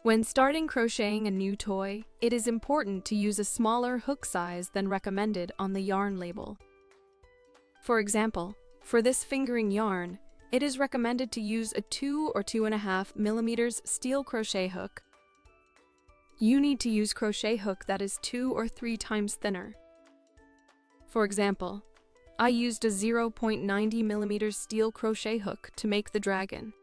When starting crocheting a new toy, it is important to use a smaller hook size than recommended on the yarn label. For example, for this fingering yarn, it is recommended to use a 2 or 2.5 millimeters steel crochet hook. You need to use crochet hook that is 2 or 3 times thinner. For example, I used a 0.90 millimeters steel crochet hook to make the dragon.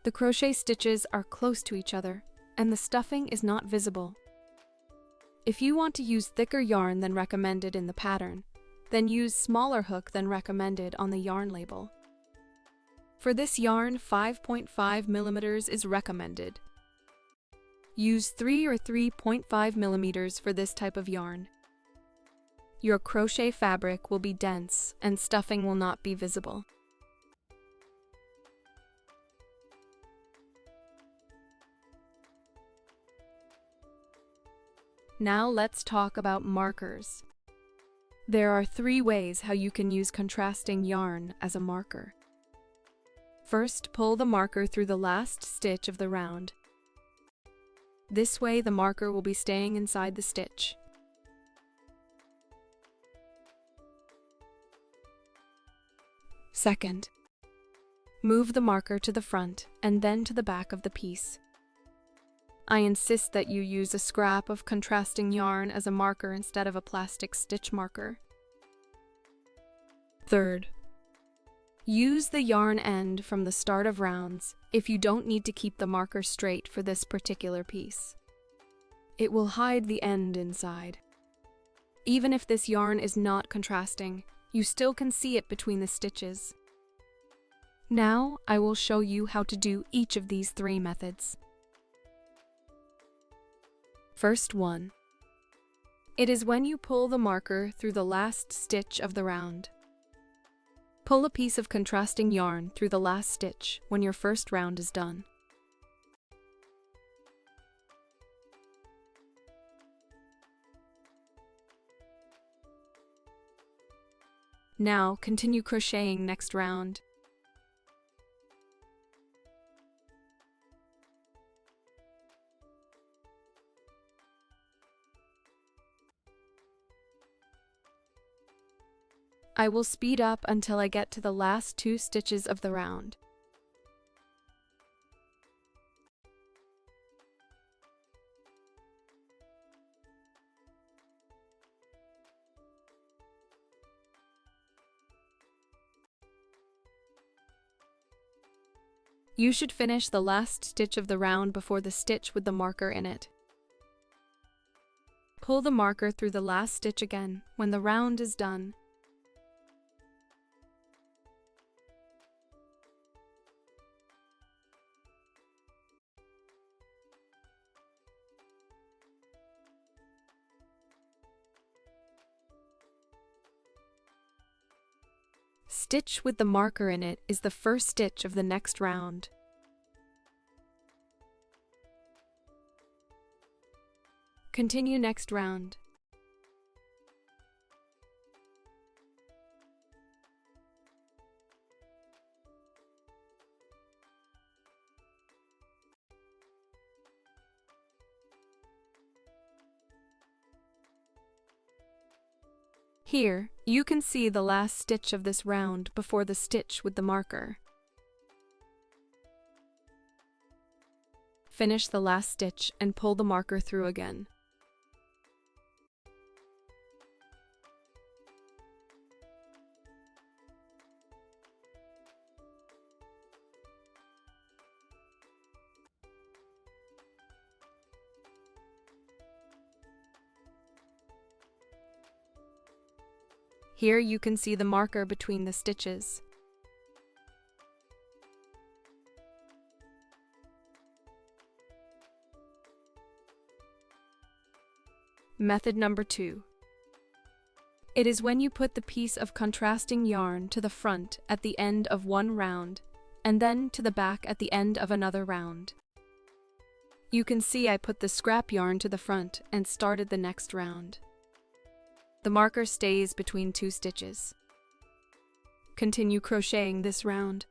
The crochet stitches are close to each other, and the stuffing is not visible. If you want to use thicker yarn than recommended in the pattern, then use smaller hook than recommended on the yarn label. For this yarn, 5.5 millimeters is recommended. Use 3 or 3.5 millimeters for this type of yarn. Your crochet fabric will be dense and stuffing will not be visible. Now let's talk about markers. There are 3 ways how you can use contrasting yarn as a marker. First, pull the marker through the last stitch of the round. This way the marker will be staying inside the stitch. Second, move the marker to the front and then to the back of the piece. I insist that you use a scrap of contrasting yarn as a marker instead of a plastic stitch marker. Third, use the yarn end from the start of rounds if you don't need to keep the marker straight for this particular piece. It will hide the end inside. Even if this yarn is not contrasting, you still can see it between the stitches. Now I will show you how to do each of these 3 methods. First one. It is when you pull the marker through the last stitch of the round. Pull a piece of contrasting yarn through the last stitch when your first round is done. Now continue crocheting next round. I will speed up until I get to the last 2 stitches of the round. You should finish the last stitch of the round before the stitch with the marker in it. Pull the marker through the last stitch again when the round is done. Stitch with the marker in it is the first stitch of the next round. Continue next round. Here, you can see the last stitch of this round before the stitch with the marker. Finish the last stitch and pull the marker through again. Here you can see the marker between the stitches. Method number 2. It is when you put the piece of contrasting yarn to the front at the end of one round, and then to the back at the end of another round. You can see I put the scrap yarn to the front and started the next round. The marker stays between 2 stitches. Continue crocheting this round.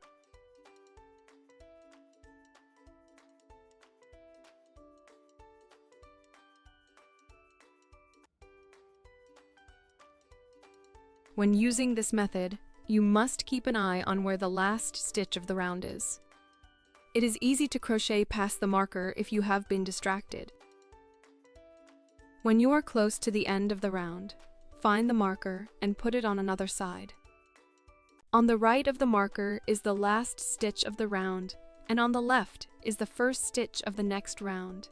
When using this method, you must keep an eye on where the last stitch of the round is. It is easy to crochet past the marker if you have been distracted. When you are close to the end of the round, find the marker and put it on another side. On the right of the marker is the last stitch of the round, and on the left is the first stitch of the next round.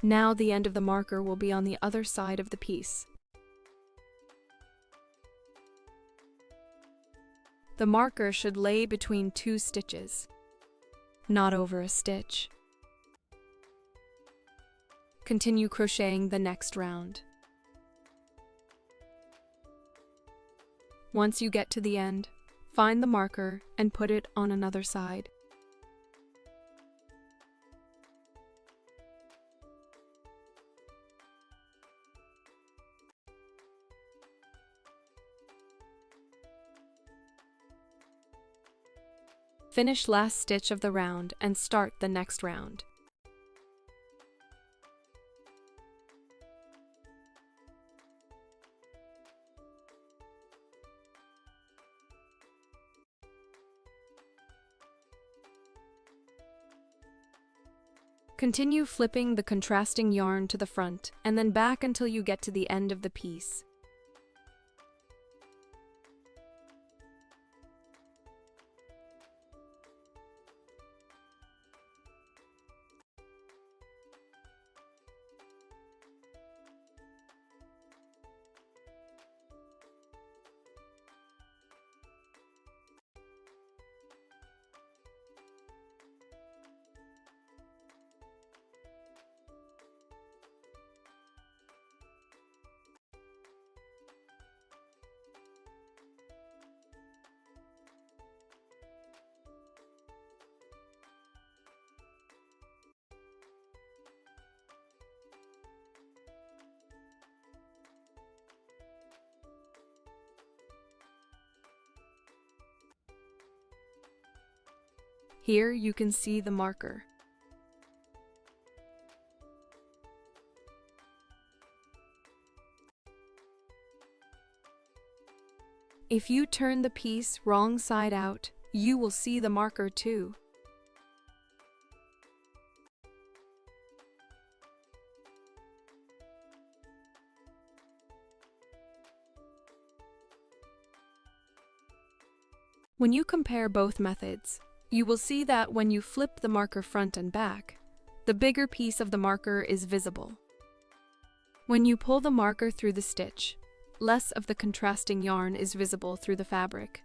Now the end of the marker will be on the other side of the piece. The marker should lay between 2 stitches, not over a stitch. Continue crocheting the next round. Once you get to the end, find the marker and put it on another side. Finish last stitch of the round and start the next round. Continue flipping the contrasting yarn to the front and then back until you get to the end of the piece. Here you can see the marker. If you turn the piece wrong side out, you will see the marker too. When you compare both methods, you will see that when you flip the marker front and back, the bigger piece of the marker is visible. When you pull the marker through the stitch, less of the contrasting yarn is visible through the fabric.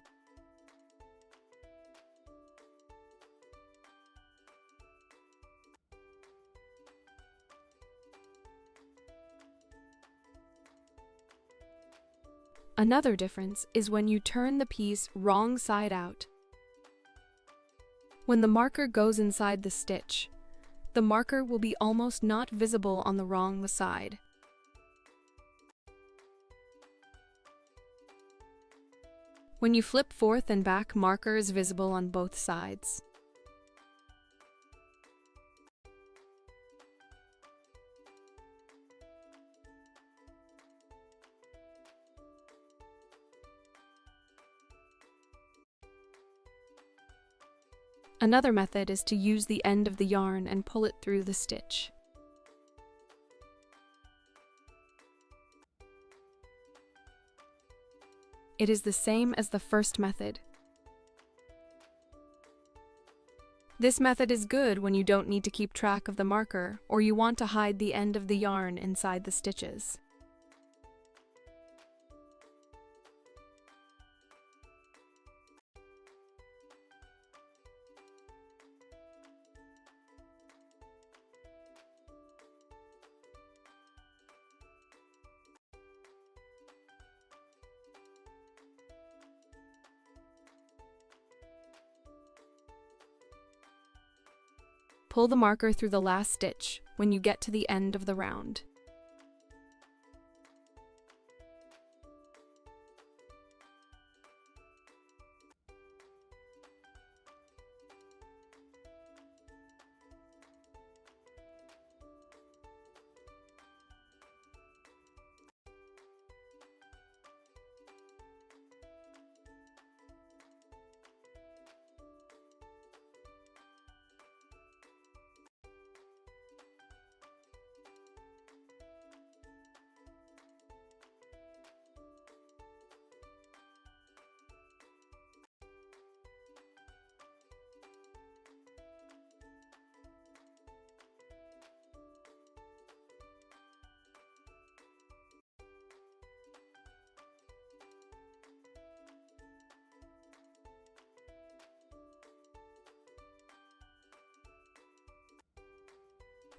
Another difference is when you turn the piece wrong side out. When the marker goes inside the stitch, the marker will be almost not visible on the wrong side. When you flip forth and back, marker is visible on both sides. Another method is to use the end of the yarn and pull it through the stitch. It is the same as the first method. This method is good when you don't need to keep track of the marker or you want to hide the end of the yarn inside the stitches. Pull the marker through the last stitch when you get to the end of the round.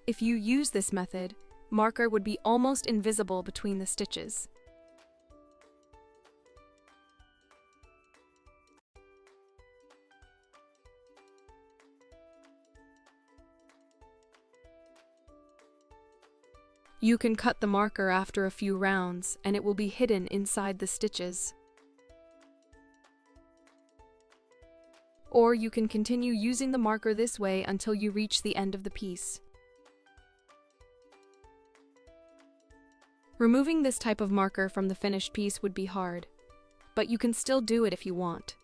If you use this method, marker would be almost invisible between the stitches. You can cut the marker after a few rounds, and it will be hidden inside the stitches. Or you can continue using the marker this way until you reach the end of the piece. Removing this type of marker from the finished piece would be hard, but you can still do it if you want.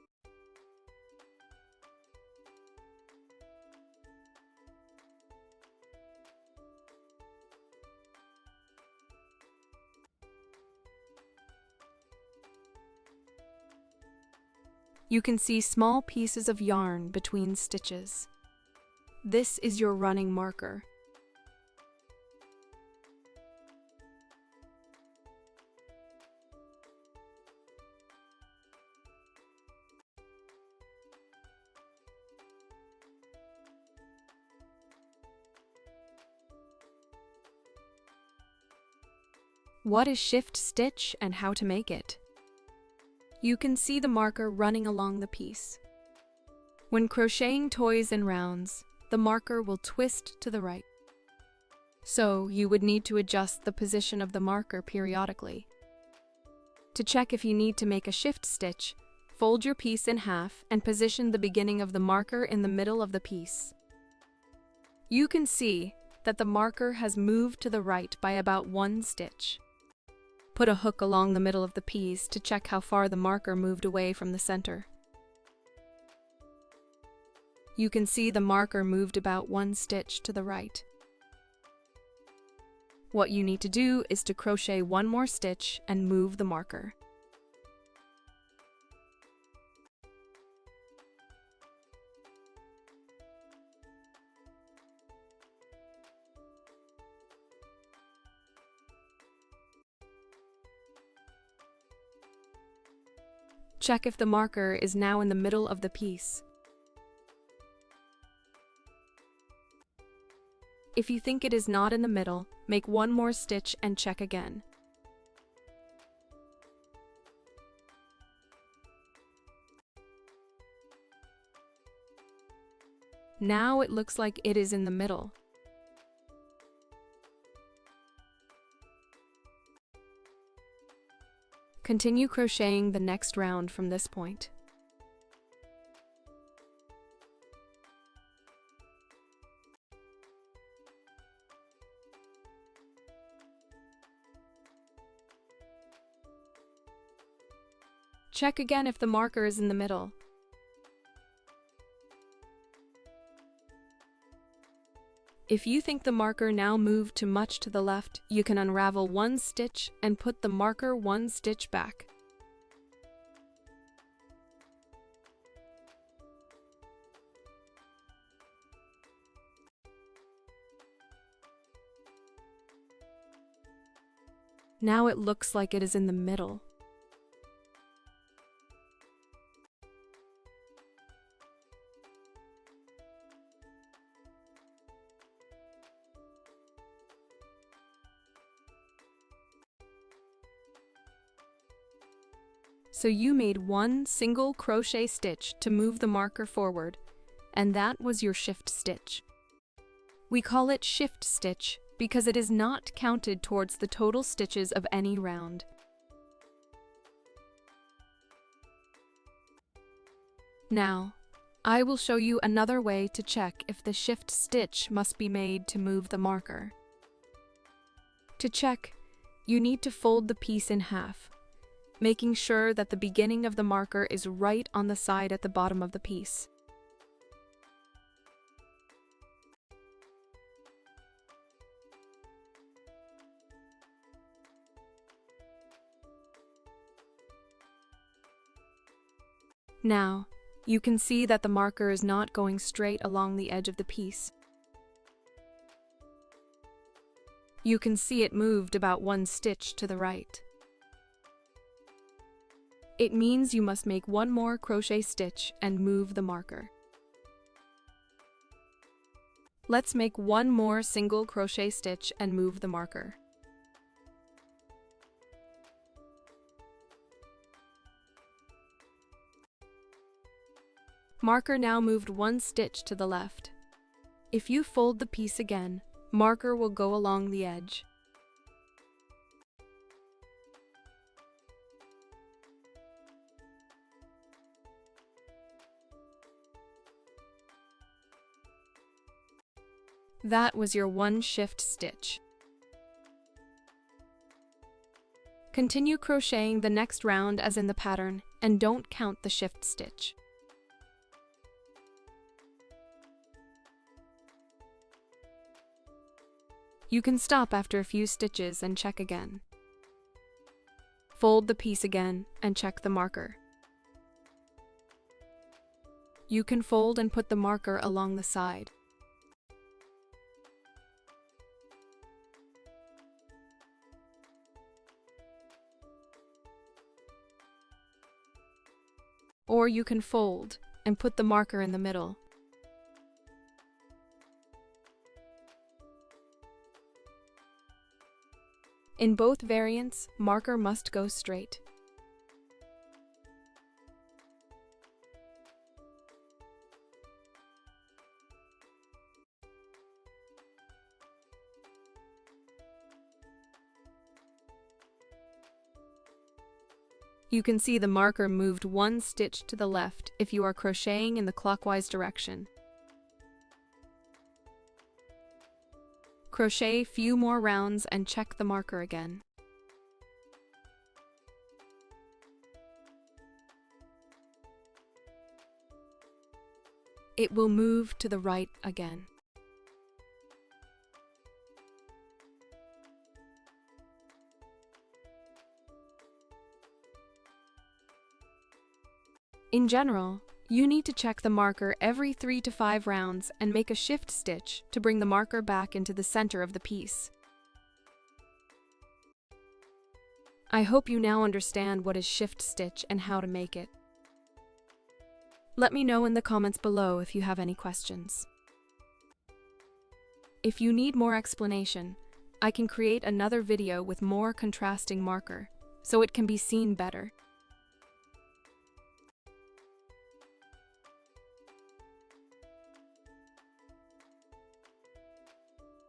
You can see small pieces of yarn between stitches. This is your running marker. What is shift stitch and how to make it? You can see the marker running along the piece. When crocheting toys in rounds, the marker will twist to the right. So you would need to adjust the position of the marker periodically. To check if you need to make a shift stitch, fold your piece in half and position the beginning of the marker in the middle of the piece. You can see that the marker has moved to the right by about 1 stitch. Put a hook along the middle of the piece to check how far the marker moved away from the center. You can see the marker moved about 1 stitch to the right. What you need to do is to crochet 1 more stitch and move the marker. Check if the marker is now in the middle of the piece. If you think it is not in the middle, make 1 more stitch and check again. Now it looks like it is in the middle. Continue crocheting the next round from this point. Check again if the marker is in the middle. If you think the marker now moved too much to the left, you can unravel 1 stitch and put the marker 1 stitch back. Now it looks like it is in the middle. So you made 1 single crochet stitch to move the marker forward, and that was your shift stitch. We call it shift stitch because it is not counted towards the total stitches of any round. Now, I will show you another way to check if the shift stitch must be made to move the marker. To check, you need to fold the piece in half, making sure that the beginning of the marker is right on the side at the bottom of the piece. Now, you can see that the marker is not going straight along the edge of the piece. You can see it moved about 1 stitch to the right. It means you must make 1 more crochet stitch and move the marker. Let's make one more single crochet stitch and move the marker. Marker now moved one stitch to the left. If you fold the piece again, marker will go along the edge. That was your one shift stitch. Continue crocheting the next round as in the pattern, and don't count the shift stitch. You can stop after a few stitches and check again. Fold the piece again and check the marker. You can fold and put the marker along the side. Or you can fold and put the marker in the middle. In both variants, marker must go straight. You can see the marker moved one stitch to the left if you are crocheting in the clockwise direction. Crochet few more rounds and check the marker again. It will move to the right again. In general, you need to check the marker every 3 to 5 rounds and make a shift stitch to bring the marker back into the center of the piece. I hope you now understand what is shift stitch and how to make it. Let me know in the comments below if you have any questions. If you need more explanation, I can create another video with more contrasting marker, so it can be seen better.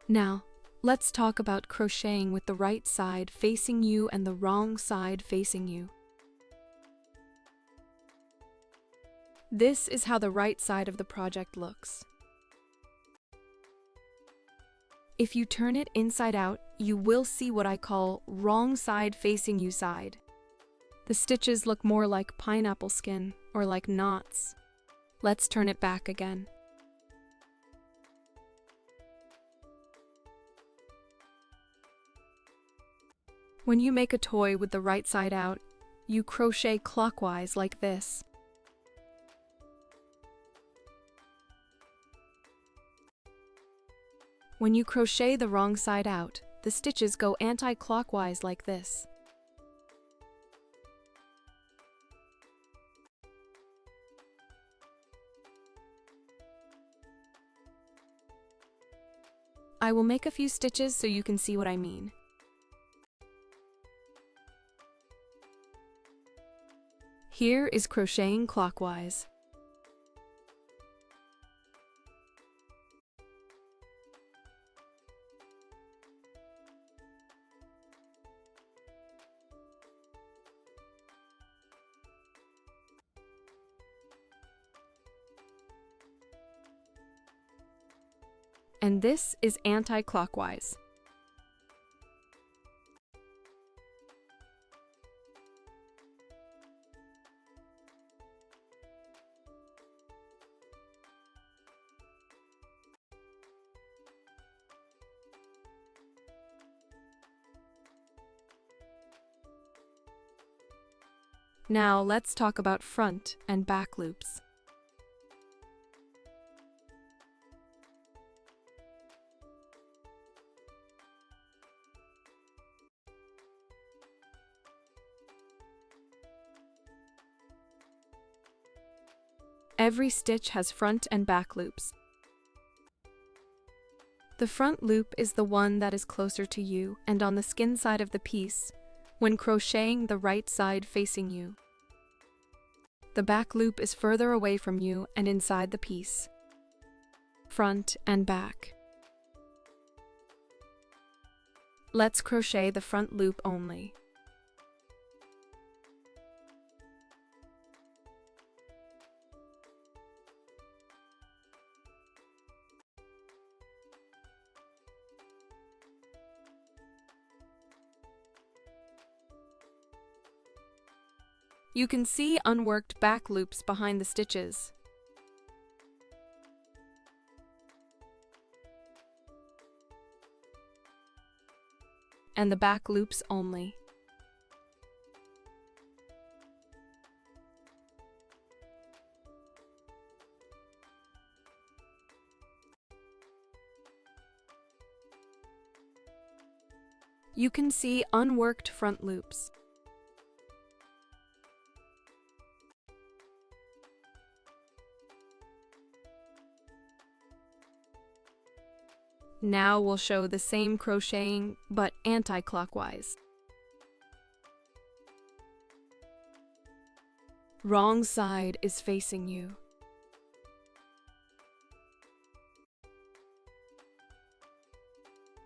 Now, let's talk about crocheting with the right side facing you and the wrong side facing you. This is how the right side of the project looks. If you turn it inside out, you will see what I call wrong side facing you side. The stitches look more like pineapple skin or like knots. Let's turn it back again. When you make a toy with the right side out, you crochet clockwise like this. When you crochet the wrong side out, the stitches go anti-clockwise like this. I will make a few stitches so you can see what I mean. Here is crocheting clockwise. And this is anti-clockwise. Now let's talk about front and back loops. Every stitch has front and back loops. The front loop is the one that is closer to you and on the skin side of the piece when crocheting the right side facing you. The back loop is further away from you and inside the piece. Front and back. Let's crochet the front loop only. You can see unworked back loops behind the stitches. And the back loops only. You can see unworked front loops. Now we'll show the same crocheting, but anti-clockwise. Wrong side is facing you.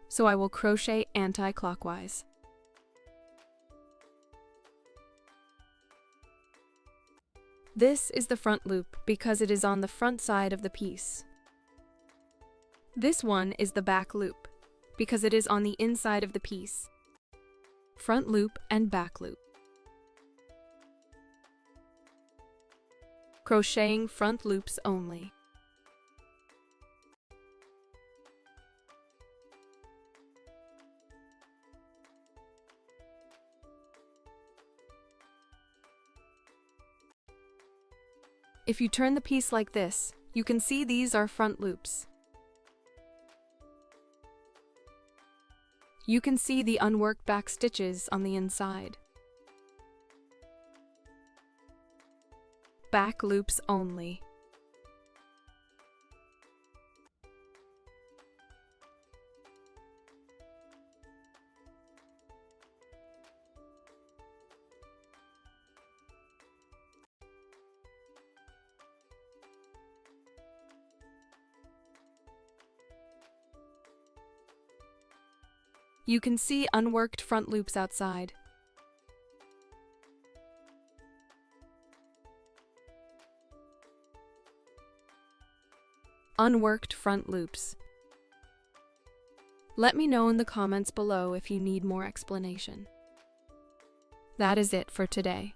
So I will crochet anti-clockwise. This is the front loop because it is on the front side of the piece. This one is the back loop, because it is on the inside of the piece. Front loop and back loop. Crocheting front loops only. If you turn the piece like this, you can see these are front loops. You can see the unworked back stitches on the inside. Back loops only. You can see unworked front loops outside. Unworked front loops. Let me know in the comments below if you need more explanation. That is it for today.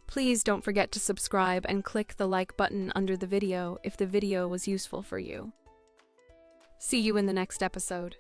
Please don't forget to subscribe and click the like button under the video if the video was useful for you. See you in the next episode.